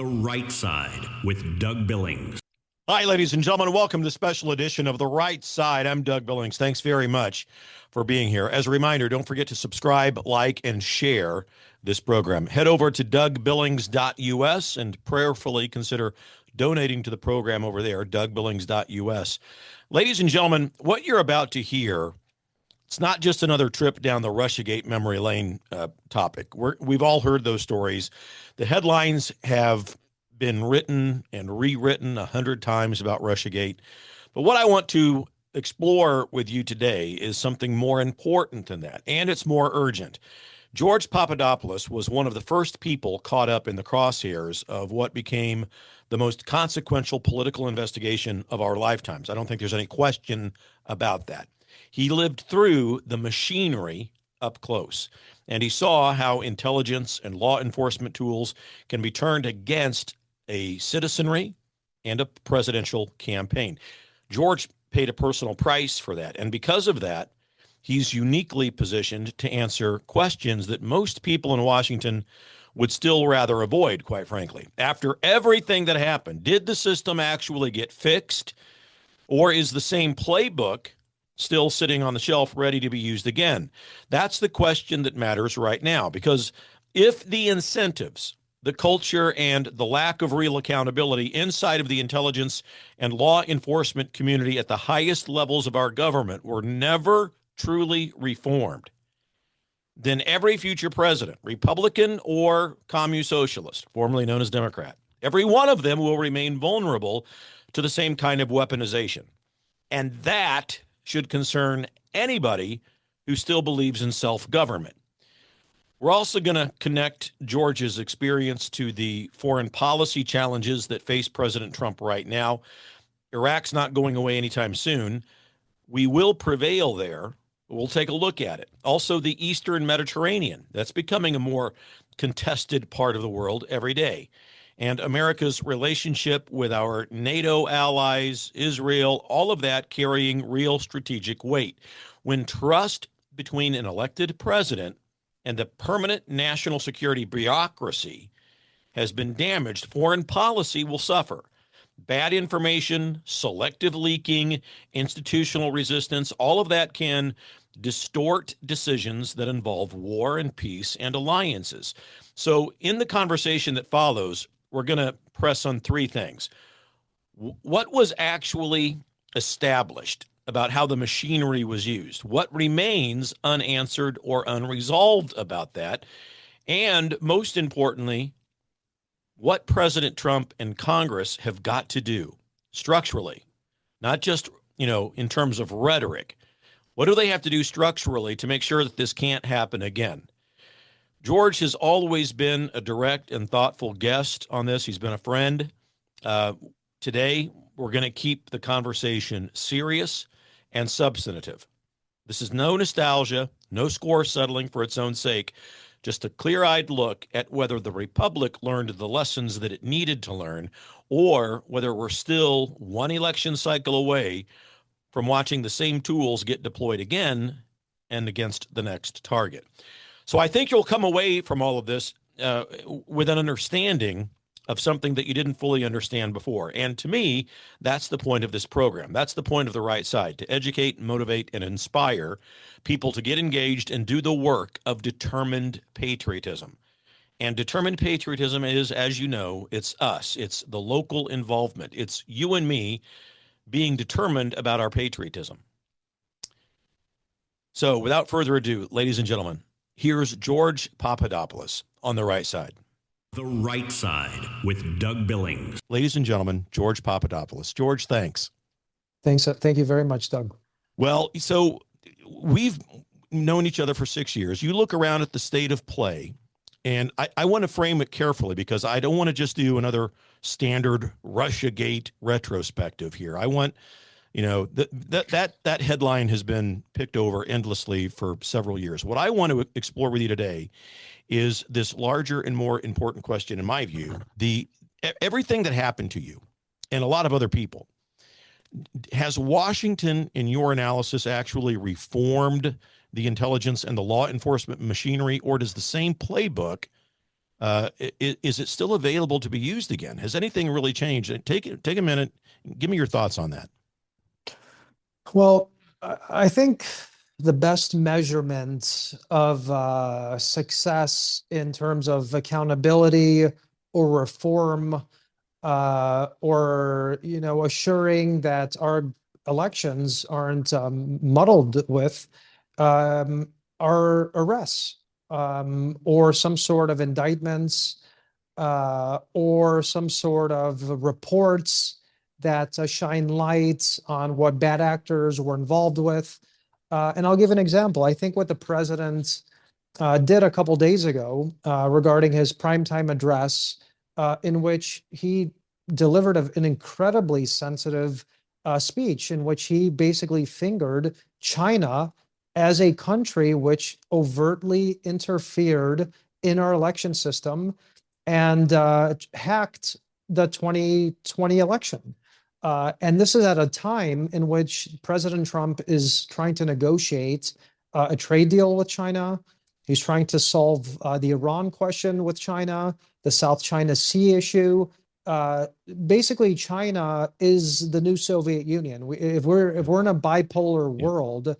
The Right Side with Doug Billings. Hi, ladies and gentlemen. Welcome to the special edition of The Right Side. I'm Doug Billings. Thanks very much for being here. As a reminder, don't forget to subscribe, like, and share this program. Head over to dougbillings.us and prayerfully consider donating to the program over there, dougbillings.us. Ladies and gentlemen, what you're about to hear, it's not just another trip down the Russiagate memory lane topic. We've all heard those stories. The headlines have been written and rewritten 100 times about Russiagate. But what I want to explore with you today is something more important than that, and it's more urgent. George Papadopoulos was one of the first people caught up in the crosshairs of what became the most consequential political investigation of our lifetimes. I don't think there's any question about that. He lived through the machinery up close, and he saw how intelligence and law enforcement tools can be turned against a citizenry and a presidential campaign. George paid a personal price for that, and because of that, he's uniquely positioned to answer questions that most people in Washington would still rather avoid, quite frankly. After everything that happened, did the system actually get fixed, or is the same playbook still sitting on the shelf ready to be used again? That's the question that matters right now, because if the incentives, the culture, and the lack of real accountability inside of the intelligence and law enforcement community at the highest levels of our government were never truly reformed, then every future president, Republican or commune socialist, formerly known as Democrat, every one of them will remain vulnerable to the same kind of weaponization. And that should concern anybody who still believes in self-government. We're also going to connect George's experience to the foreign policy challenges that face President Trump right now. Iraq's not going away anytime soon. We will prevail there. We'll take a look at it. Also, the Eastern Mediterranean. That's becoming a more contested part of the world every day. And America's relationship with our NATO allies, Israel, all of that carrying real strategic weight. When trust between an elected president and the permanent national security bureaucracy has been damaged, foreign policy will suffer. Bad information, selective leaking, institutional resistance, all of that can distort decisions that involve war and peace and alliances. So in the conversation that follows, we're going to press on three things. What was actually established about how the machinery was used? What remains unanswered or unresolved about that? And most importantly, what President Trump and Congress have got to do structurally, not just, in terms of rhetoric. What do they have to do structurally to make sure that this can't happen again? George has always been a direct and thoughtful guest on this. He's been a friend. Today, we're going to keep the conversation serious and substantive. This is no nostalgia, no score settling for its own sake, just a clear-eyed look at whether the Republic learned the lessons that it needed to learn, or whether we're still one election cycle away from watching the same tools get deployed again and against the next target. So I think you'll come away from all of this with an understanding of something that you didn't fully understand before. And to me, that's the point of this program. That's the point of The Right Side, to educate, motivate, and inspire people to get engaged and do the work of determined patriotism. And determined patriotism is, as you know, it's us. It's the local involvement. It's you and me being determined about our patriotism. So without further ado, ladies and gentlemen, here's George Papadopoulos on The Right Side. The Right Side with Doug Billings. Ladies and gentlemen, George Papadopoulos. George, thanks. Thanks. Thank you very much, Doug. Well, so we've known each other for 6 years. You look around at the state of play, and I want to frame it carefully because I don't want to just do another standard Russiagate retrospective here. I want, that headline has been picked over endlessly for several years. What I want to explore with you today is this larger and more important question, in my view, everything that happened to you and a lot of other people. Has Washington, in your analysis, actually reformed the intelligence and the law enforcement machinery, or does the same playbook Is it still available to be used again? Has anything really changed? Take a minute. Give me your thoughts on that. Well, I think the best measurement of success in terms of accountability or reform, or assuring that our elections aren't muddled with, are arrests, or some sort of indictments, or some sort of reports that shine lights on what bad actors were involved with. And I'll give an example. I think what the president did a couple days ago regarding his primetime address, in which he delivered an incredibly sensitive speech in which he basically fingered China as a country which overtly interfered in our election system and hacked the 2020 election. And this is at a time in which President Trump is trying to negotiate a trade deal with China. He's trying to solve the Iran question with China, the South China Sea issue. Basically, China is the new Soviet Union. If we're in a bipolar world,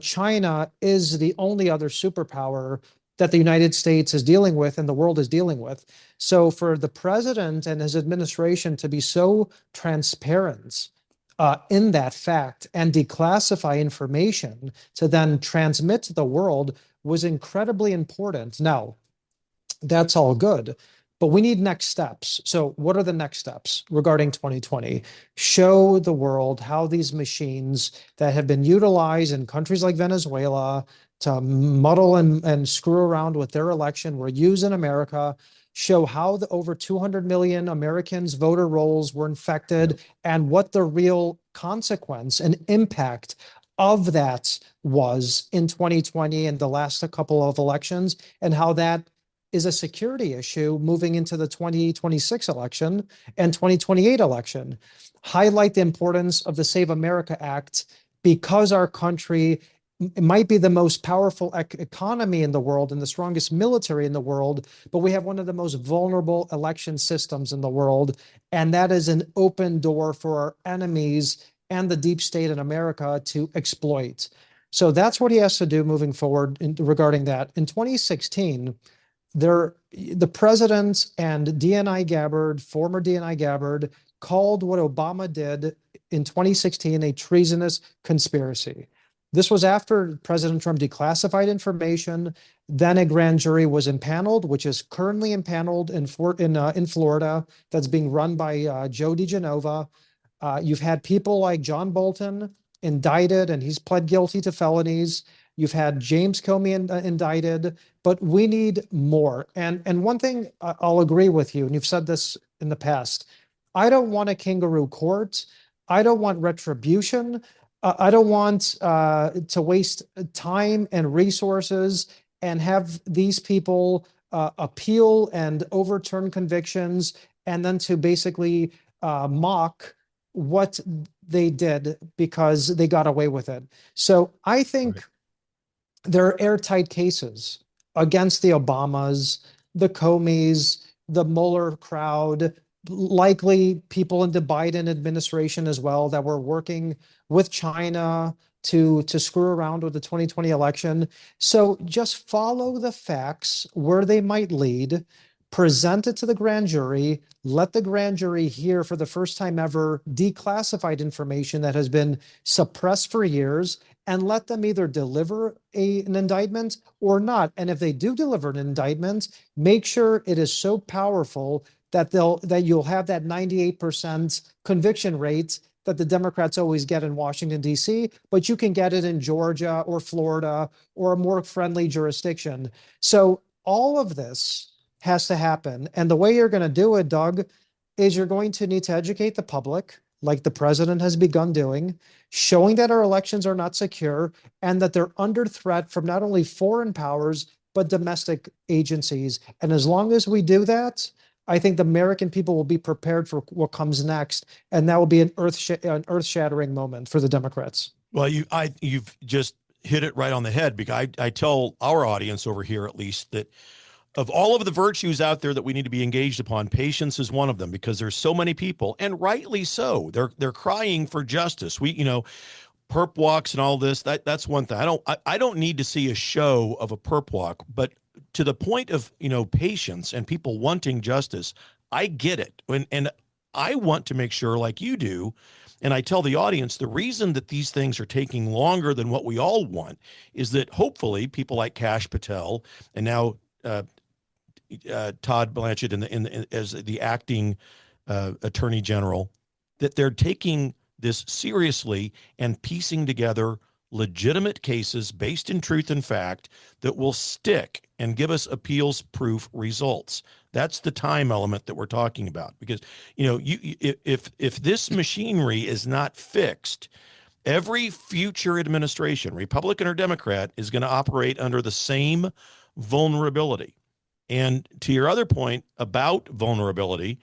China is the only other superpower that the United States is dealing with and the world is dealing with. So for the president and his administration to be so transparent in that fact and declassify information to then transmit to the world was incredibly important. Now, that's all good, but we need next steps. So what are the next steps regarding 2020? Show the world how these machines that have been utilized in countries like Venezuela to muddle and screw around with their election were used in America. Show how the over 200 million Americans' voter rolls were infected and what the real consequence and impact of that was in 2020 and the last couple of elections, and how that is a security issue moving into the 2026 election and 2028 election. Highlight the importance of the Save America Act because our country might be the most powerful economy in the world and the strongest military in the world, but we have one of the most vulnerable election systems in the world. And that is an open door for our enemies and the deep state in America to exploit. So that's what he has to do moving forward regarding that. In 2016, the president and DNI Gabbard, former DNI Gabbard, called what Obama did in 2016 a treasonous conspiracy. This was after President Trump declassified information. Then a grand jury was impaneled, which is currently impaneled in Florida, that's being run by Joe DiGenova. You've had people like John Bolton indicted, and he's pled guilty to felonies. You've had James Comey indicted, but we need more. And one thing I'll agree with you, and you've said this in the past, I don't want a kangaroo court. I don't want retribution. I don't want to waste time and resources and have these people appeal and overturn convictions and then to basically mock what they did because they got away with it. So I think there are airtight cases against the Obamas, the Comeys, the Mueller crowd, likely people in the Biden administration as well that were working with China to screw around with the 2020 election. So just follow the facts where they might lead, present it to the grand jury, let the grand jury hear for the first time ever declassified information that has been suppressed for years, and let them either deliver an indictment or not. And if they do deliver an indictment, make sure it is so powerful that you'll have that 98% conviction rate that the Democrats always get in Washington, D.C., but you can get it in Georgia or Florida or a more friendly jurisdiction. So all of this has to happen. And the way you're going to do it, Doug, is you're going to need to educate the public, like the president has begun doing, showing that our elections are not secure and that they're under threat from not only foreign powers, but domestic agencies. And as long as we do that, I think the American people will be prepared for what comes next, and that will be an earth-shattering moment for the Democrats. Well, you've just hit it right on the head, because I tell our audience over here, at least, that of all of the virtues out there that we need to be engaged upon, patience is one of them, because there's so many people, and rightly so. They're crying for justice. Perp walks and all this, that's one thing. I don't need to see a show of a perp walk, but to the point of, patience and people wanting justice, I get it. And I want to make sure, like you do, and I tell the audience, the reason that these things are taking longer than what we all want is that hopefully people like Kash Patel and now Todd Blanchett as the acting attorney general, that they're taking this seriously and piecing together legitimate cases based in truth and fact that will stick and give us appeals proof results. That's the time element that we're talking about, because if this machinery is not fixed, every future administration, Republican or Democrat, is going to operate under the same vulnerability. And to your other point about vulnerability,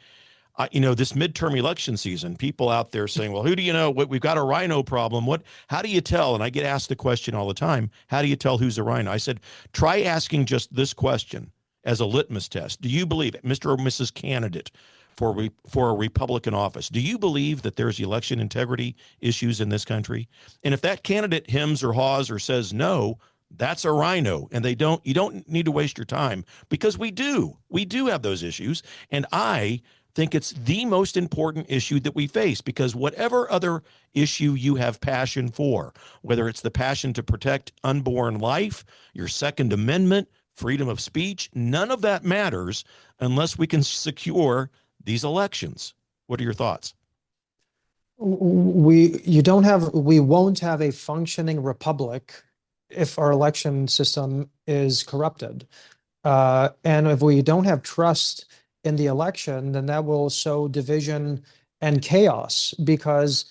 this midterm election season, people out there saying, well, who do you know? We've got a rhino problem. How do you tell? And I get asked the question all the time, how do you tell who's a rhino? I said, try asking just this question as a litmus test. Do you believe it, Mr. or Mrs. Candidate for a Republican office? Do you believe that there's election integrity issues in this country? And if that candidate hems or haws or says no, that's a rhino. And you don't need to waste your time, because we do have those issues. And I think it's the most important issue that we face, because whatever other issue you have passion for, whether it's the passion to protect unborn life, your Second Amendment, freedom of speech, none of that matters unless we can secure these elections. What are your thoughts? We won't have a functioning republic if our election system is corrupted. And if we don't have trust in the election, then that will sow division and chaos, because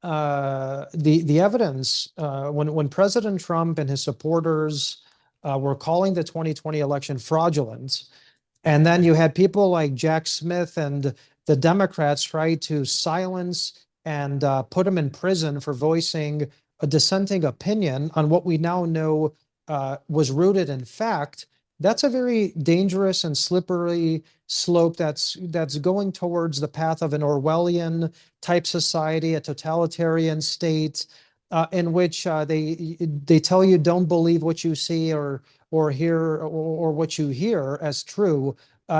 the evidence, when President Trump and his supporters were calling the 2020 election fraudulent, and then you had people like Jack Smith and the Democrats try to silence and put him in prison for voicing a dissenting opinion on what we now know was rooted in fact. That's a very dangerous and slippery slope that's going towards the path of an Orwellian type society, a totalitarian state, in which they tell you don't believe what you see or hear or what you hear as true,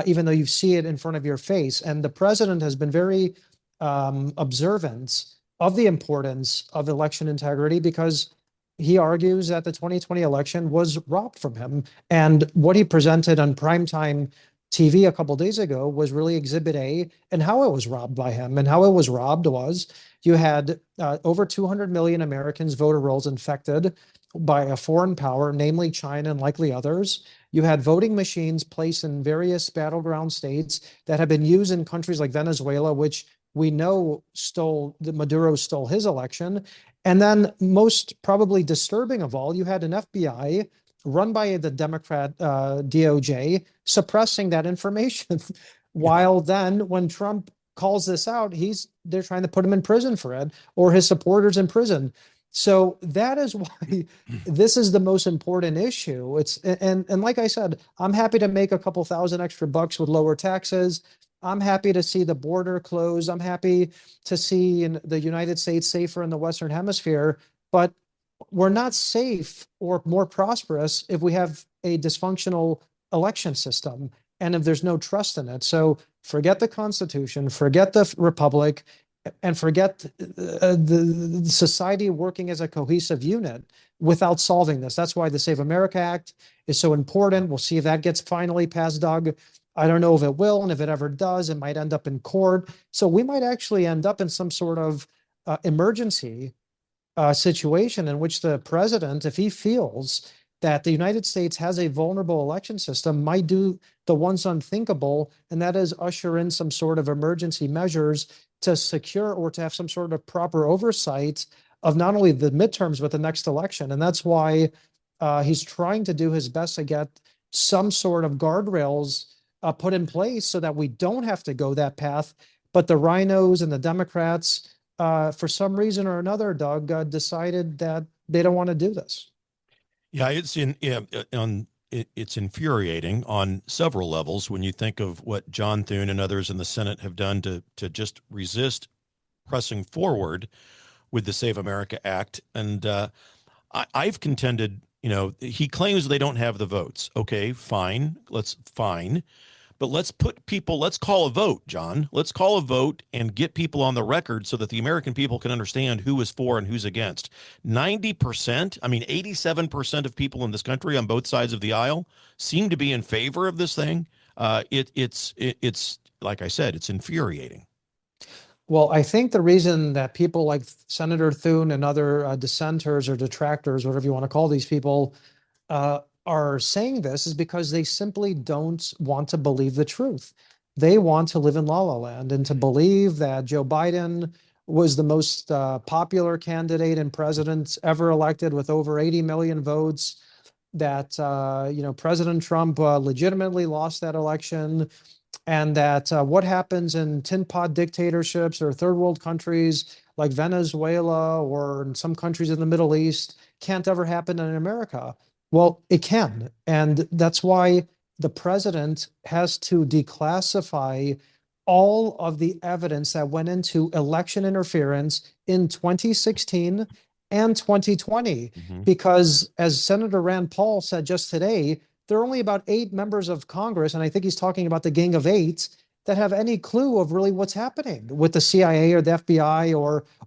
even though you see it in front of your face. And the president has been very observant of the importance of election integrity, because he argues that the 2020 election was robbed from him. And what he presented on primetime TV a couple of days ago was really Exhibit A, and how it was robbed by him. And how it was robbed was you had over 200 million Americans' voter rolls infected by a foreign power, namely China and likely others. You had voting machines placed in various battleground states that have been used in countries like Venezuela, which we know Maduro stole his election. And then, most probably disturbing of all, you had an FBI run by the Democrat DOJ suppressing that information. While then, when Trump calls this out, they're trying to put him in prison for it, or his supporters in prison. So that is why this is the most important issue. And like I said, I'm happy to make a couple thousand extra bucks with lower taxes. I'm happy to see the border closed. I'm happy to see the United States safer in the Western Hemisphere, but we're not safe or more prosperous if we have a dysfunctional election system and if there's no trust in it. So forget the Constitution, forget the Republic, and forget the society working as a cohesive unit without solving this. That's why the Save America Act is so important. We'll see if that gets finally passed, Doug. I don't know if it will, and if it ever does, it might end up in court. So we might actually end up in some sort of emergency situation in which the president, if he feels that the United States has a vulnerable election system, might do the once unthinkable, and that is usher in some sort of emergency measures to secure or to have some sort of proper oversight of not only the midterms, but the next election. And that's why he's trying to do his best to get some sort of guardrails put in place so that we don't have to go that path. But the rhinos and the Democrats, for some reason or another, Doug, decided that they don't want to do this. Yeah, it's on it's infuriating on several levels when you think of what John Thune and others in the Senate have done to just resist pressing forward with the Save America Act. And I've contended, he claims they don't have the votes. Okay, fine. Fine. But let's call a vote, John. Let's call a vote and get people on the record so that the American people can understand who is for and who's against. 90%, 87% of people in this country on both sides of the aisle seem to be in favor of this thing. It's like I said, it's infuriating. Well, I think the reason that people like Senator Thune and other dissenters or detractors, whatever you want to call these people, are saying this is because they simply don't want to believe the truth. They want to live in la la land and to believe that Joe Biden was the most popular candidate and president ever elected with over 80 million votes, that President Trump legitimately lost that election, and that what happens in tin pot dictatorships or third world countries like Venezuela or in some countries in the Middle East can't ever happen in America. Well, it can. And that's why the president has to declassify all of the evidence that went into election interference in 2016 and 2020. Because as Senator Rand Paul said just today, there are only about 8 members of Congress, and I think he's talking about the Gang of 8, that have any clue of really what's happening with the CIA or the FBI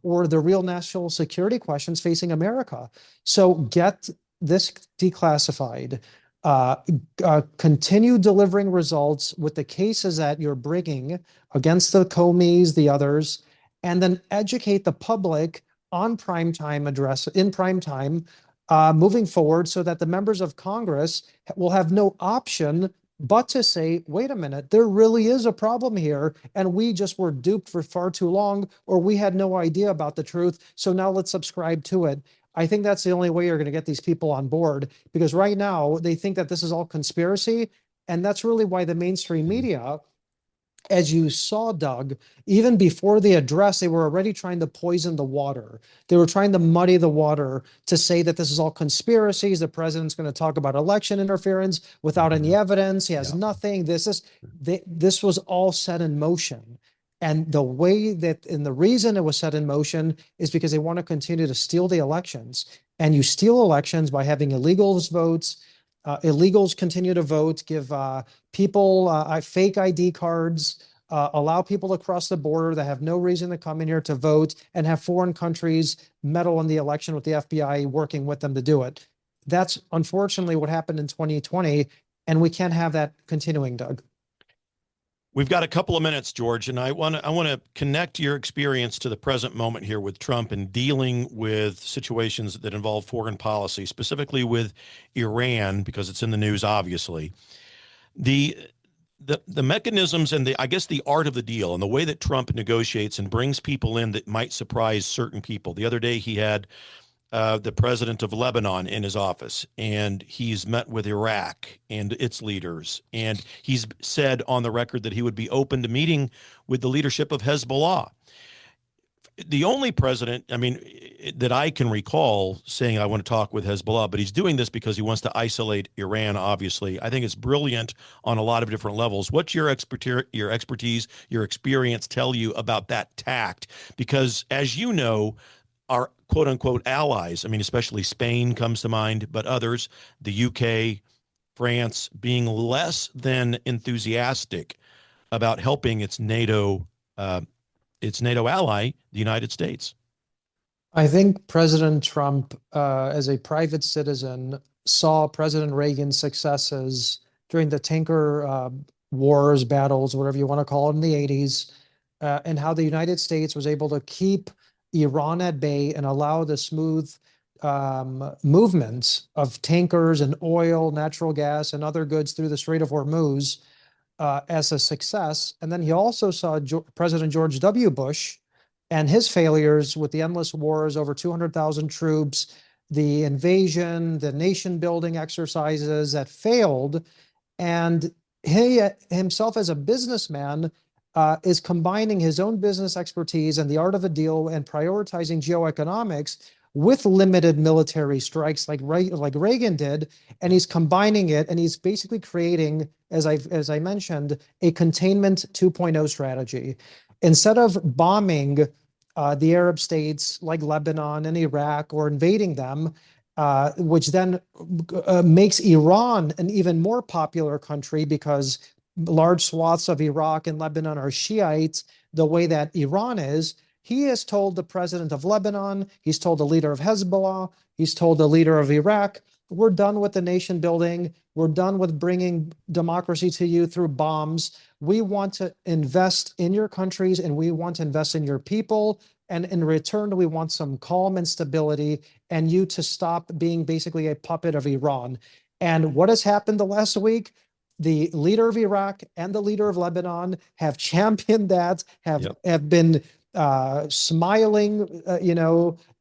or the real national security questions facing America. So get this declassified, continue delivering results with the cases that you're bringing against the Comeys, the others, and then educate the public on primetime address in primetime moving forward, so that the members of Congress will have no option but to say, wait a minute, there really is a problem here, and we just were duped for far too long, or we had no idea about the truth, so now let's subscribe to it. I think that's the only way you're going to get these people on board, because right now they think that this is all conspiracy, and that's really why the mainstream media, as you saw, Doug, even before the address, they were already trying to poison the water. They were trying to muddy the water to say that this is all conspiracies. The president's going to talk about election interference without any evidence. He has nothing. This was all set in motion. And the reason it was set in motion is because they want to continue to steal the elections. And you steal elections by having illegals votes. Illegals continue to vote, give people fake ID cards, allow people to cross the border that have no reason to come in here to vote, and have foreign countries meddle in the election with the FBI working with them to do it. That's unfortunately what happened in 2020, and we can't have that continuing, Doug. We've got a couple of minutes, George, and I want to connect your experience to the present moment here with Trump and dealing with situations that involve foreign policy, specifically with Iran, because it's in the news, obviously. The mechanisms and I guess the art of the deal and the way that Trump negotiates and brings people in that might surprise certain people. The other day he had the president of Lebanon in his office, and he's met with Iraq and its leaders. And he's said on the record that he would be open to meeting with the leadership of Hezbollah. The only president, that I can recall saying, I want to talk with Hezbollah, but he's doing this because he wants to isolate Iran, obviously. I think it's brilliant on a lot of different levels. What's your expertise, your experience tell you about that tact? Because as you know, our quote unquote allies, especially Spain comes to mind, but others, the UK, France, being less than enthusiastic about helping its NATO ally, the United States. I think President Trump, as a private citizen, saw President Reagan's successes during the tanker wars, battles, whatever you want to call it, in the 80s, and how the United States was able to keep Iran at bay and allow the smooth movement of tankers and oil, natural gas, and other goods through the Strait of Hormuz as a success. And then he also saw President George W. Bush and his failures with the endless wars, over 200,000 troops, the invasion, the nation building exercises that failed. And he himself, as a businessman, is combining his own business expertise and the art of a deal and prioritizing geoeconomics with limited military strikes like Reagan did, and he's combining it, and he's basically creating, as I mentioned, a containment 2.0 strategy. Instead of bombing the Arab states like Lebanon and Iraq or invading them, which then makes Iran an even more popular country because large swaths of Iraq and Lebanon are Shiites, the way that Iran is. He has told the president of Lebanon, he's told the leader of Hezbollah, he's told the leader of Iraq, we're done with the nation building. We're done with bringing democracy to you through bombs. We want to invest in your countries, and we want to invest in your people. And in return, we want some calm and stability, and you to stop being basically a puppet of Iran. And what has happened the last week? The leader of Iraq and the leader of Lebanon have championed that, have been smiling,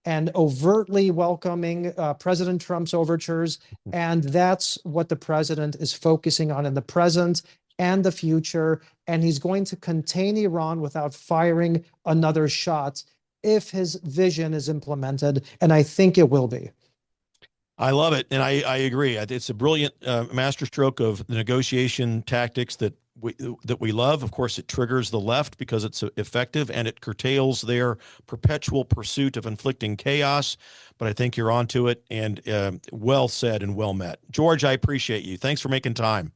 and overtly welcoming President Trump's overtures. And that's what the president is focusing on in the present and the future. And he's going to contain Iran without firing another shot if his vision is implemented. And I think it will be. I love it. And I agree. It's a brilliant masterstroke of the negotiation tactics that we love. Of course, it triggers the left because it's effective, and it curtails their perpetual pursuit of inflicting chaos. But I think you're onto it, and well said and well met. George, I appreciate you. Thanks for making time.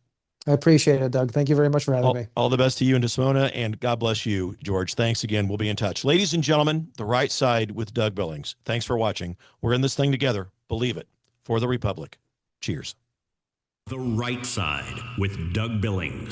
I appreciate it, Doug. Thank you very much for having me. All the best to you and to Simona, and God bless you, George. Thanks again. We'll be in touch. Ladies and gentlemen, The Right Side with Doug Billings. Thanks for watching. We're in this thing together. Believe it. For the Republic. Cheers. The Right Side with Doug Billings.